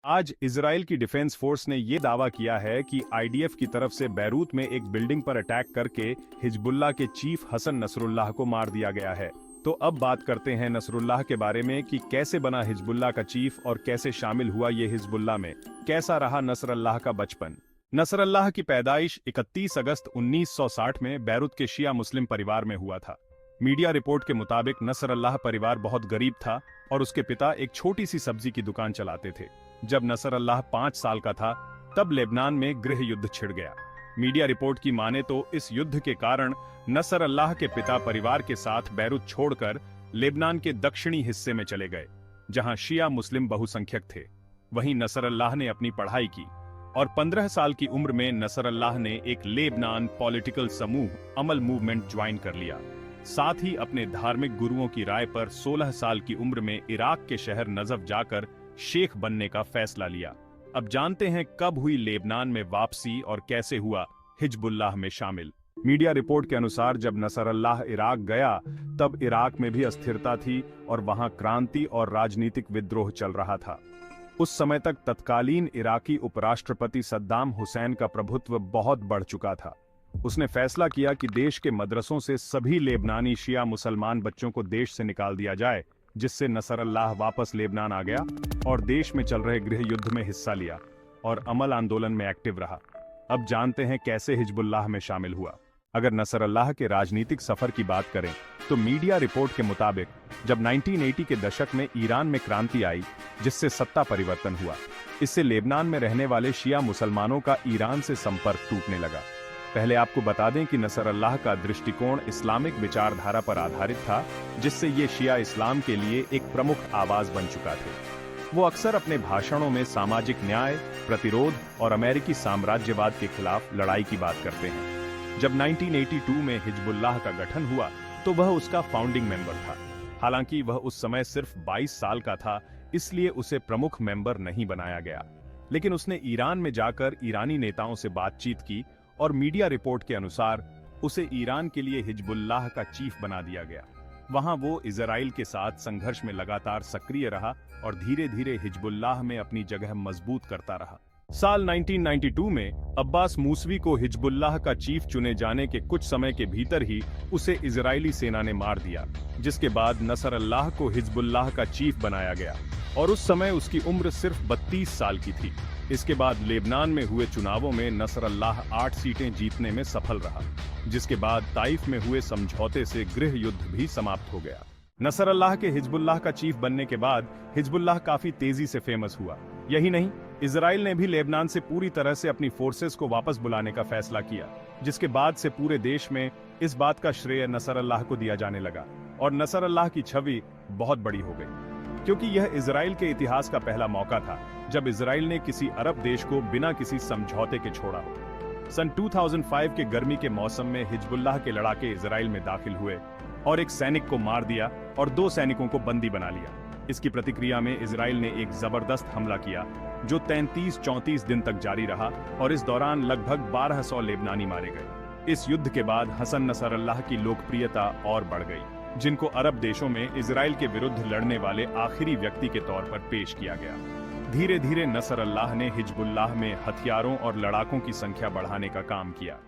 आज इजराइल की defence force ने यह दावा किया है कि आईडीएफ की तरफ से बैरूत में एक बिल्डिंग पर अटैक करके हिजबुल्लाह के चीफ हसन नसरुल्लाह को मार दिया गया है। तो अब बात करते हैं नसरुल्लाह के बारे में कि कैसे बना हिजबुल्लाह का चीफ और कैसे शामिल हुआ ये हिजबुल्लाह में, कैसा रहा नसरुल्लाह का बचपन। नसरुल्लाह की पैदाइश 31 अगस्त 1960 में बैरूत के शिया मुस्लिम परिवार में हुआ था। मीडिया रिपोर्ट के मुताबिक नसरुल्लाह परिवार बहुत गरीब था और उसके पिता एक छोटी सी सब्जी की दुकान चलाते थे। जब नसरुल्लाह 5 साल का था तब लेबनान में गृह युद्ध छिड़ गया। मीडिया रिपोर्ट की माने तो इस युद्ध के कारण नसरुल्लाह के पिता परिवार के साथ बैरूत छोड़कर लेबनान के दक्षिणी हिस्से में चले गए, जहां शिया मुस्लिम बहुसंख्यक थे। वहीं नसरुल्लाह ने अपनी पढ़ाई की और 15 साल की उम्र में नसरुल्लाह ने एक लेबनान पॉलिटिकल समूह अमल मूवमेंट ज्वाइन कर लिया। साथ ही अपने धार्मिक गुरुओं की राय पर 16 साल की उम्र में इराक के शहर नजफ जाकर शेख बनने का फैसला लिया। अब जानते हैं कब हुई लेबनान में वापसी और कैसे हुआ हिजबुल्लाह में शामिल। मीडिया रिपोर्ट के अनुसार जब नसरुल्लाह इराक गया तब इराक में भी अस्थिरता थी और वहां क्रांति और राजनीतिक विद्रोह चल रहा था। उस समय तक तत्कालीन इराकी उपराष्ट्रपति सद्दाम हुसैन का प्रभुत्व बहुत बढ़ चुका था। उसने फैसला किया कि देश के मदरसों से सभी लेबनानी शिया मुसलमान बच्चों को देश से निकाल दिया जाए, जिससे नसरुल्लाह वापस लेबनान आ गया और देश में चल रहे गृह युद्ध में हिस्सा लिया और अमल आंदोलन में एक्टिव रहा। अब जानते हैं कैसे हिजबुल्लाह में शामिल हुआ। अगर नसरुल्लाह के राजनीतिक सफर की बात करें तो मीडिया रिपोर्ट के मुताबिक जब 1980 के दशक में ईरान में क्रांति आई, जिससे सत्ता परिवर्तन हुआ, इससे लेबनान में रहने वाले शिया मुसलमानों का ईरान से संपर्क टूटने लगा। पहले आपको बता दें कि नसरुल्लाह का दृष्टिकोण इस्लामिक विचारधारा पर आधारित था, जिससे ये शिया इस्लाम के लिए एक प्रमुख आवाज बन चुका थे। वो अक्सर अपने भाषणों में सामाजिक न्याय, प्रतिरोध और अमेरिकी साम्राज्यवाद के खिलाफ लड़ाई की बात करते हैं। जब 1982 में हिजबुल्लाह का गठन हुआ तो वह उसका फाउंडिंग मेंबर था। हालांकि वह उस समय सिर्फ 22 साल का था, इसलिए उसे प्रमुख मेंबर नहीं बनाया गया। लेकिन उसने ईरान में जाकर ईरानी नेताओं से बातचीत की और मीडिया रिपोर्ट के अनुसार उसे ईरान के लिए हिजबुल्लाह का चीफ बना दिया गया। वहां वो इजराइल के साथ संघर्ष में लगातार सक्रिय रहा और धीरे धीरे हिजबुल्लाह में अपनी जगह मजबूत करता रहा। साल 1992 में अब्बास मूसवी को हिजबुल्लाह का चीफ चुने जाने के कुछ समय के भीतर ही उसे इजरायली सेना ने मार दिया, जिसके बाद नसरुल्लाह को हिजबुल्लाह का चीफ बनाया गया और उस समय उसकी उम्र सिर्फ 32 साल की थी। इसके बाद लेबनान में हुए चुनावों में नसरुल्लाह 8 सीटें जीतने में सफल रहा, जिसके बाद ताइफ में हुए समझौते से गृह युद्ध भी समाप्त हो गया। नसरुल्लाह के हिजबुल्लाह का चीफ बनने के बाद हिजबुल्लाह काफी तेजी से फेमस हुआ। यही नहीं, इजराइल ने भी लेबनान से पूरी तरह से अपनी फोर्सेस को वापस बुलाने का फैसला किया, जिसके बाद से पूरे देश में इस बात का श्रेय नसरुल्लाह को दिया जाने लगा और नसरुल्लाह की छवि बहुत बड़ी हो गई, क्योंकि यह इजराइल के इतिहास का पहला मौका था जब इजराइल ने किसी अरब देश को बिना किसी समझौते के छोड़ा हो। सन 2005 के गर्मी के मौसम में हिजबुल्लाह के लड़ाके इजराइल में दाखिल हुए और एक सैनिक को मार दिया और 2 सैनिकों को बंदी बना लिया। इसकी प्रतिक्रिया में इजराइल ने एक जबरदस्त हमला किया जो 33-34 दिन तक जारी रहा और इस दौरान लगभग 1200 लेबनानी मारे गए। इस युद्ध के बाद हसन नसरुल्लाह की लोकप्रियता और बढ़ गई, जिनको अरब देशों में इजराइल के विरुद्ध लड़ने वाले आखिरी व्यक्ति के तौर पर पेश किया गया। धीरे धीरे नसरुल्लाह ने हिजबुल्लाह में हथियारों और लड़ाकों की संख्या बढ़ाने का काम किया।